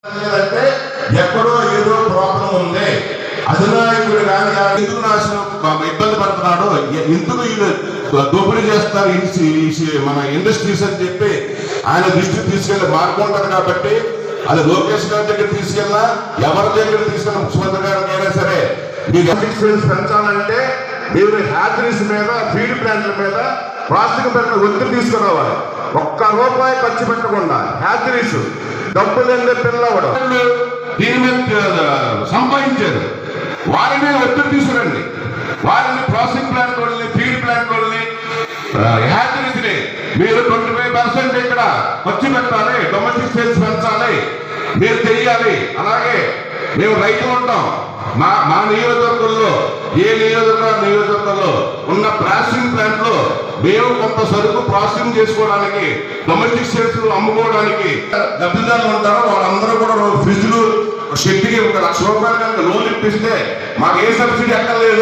అంటే ఎక్కడో ఏదో ప్రాబ్లం ఉంది. అధినాయకుడు కానీ ఎందుకు నాశనం ఇబ్బంది పడుతున్నాడు, ఎందుకు వీళ్ళు దోపిడీ చేస్తారు మన ఇండస్ట్రీస్ అని చెప్పి ఆయన దృష్టికి తీసుకెళ్లి మార్గం ఉంటుంది. కాబట్టి అది లోకేష్ గారి దగ్గర తీసుకెళ్ళా, ఎవరి దగ్గర తీసుకెళ్ళిన ముఖ్యమంత్రి గారికి అయినా సరే మీకు ఎఫిషియన్సీ పెంచాలంటే మీరు హ్యాచరీస్ మీద, ఫీడ్ ప్లాంట్ల మీద, ప్రాసెసింగ్ ప్లాంట్ మీద ఒత్తిడి తీసుకురావాలి. ఒక్క రూపాయి ఖర్చు పెట్టకుండా హ్యాచరీస్ డబ్బులు ఎందే పిల్లవడం దీని మీద సంపాదించారు. వారి మీద ఒత్తిడి తీసుకురండి. వారిని ప్రాసెసింగ్ ప్లాంట్ వాళ్ళని, ఫీడ్ ప్లాంట్ వాళ్ళని, హ్యాచరీస్ని మీరు 25% ఇక్కడ ఖర్చు పెట్టాలి, డొమెస్టిక్ సేల్స్ పెంచాలి, మీరు చెయ్యాలి. అలాగే మేము రైతులు ఉంటాం. మా నియోజకవర్గంలో ఏ నియోజకవర్గంలో ఉన్న ప్రాసెసింగ్ ప్లాంట్ లో మేము కొంత సరుకు ప్రాసెసింగ్ చేసుకోవడానికి, డొమెస్టిక్ సేల్స్ అమ్ముకోవడానికి లబ్ధిదారులు ఉంటారో వాళ్ళందరూ కూడా ఫ్రిడ్జ్లు, షెడ్కి 1 లక్ష రూపాయలు కనుక లోన్ ఇప్పిస్తే మాకు ఏ సబ్సిడీ ఎక్కర్లేదు.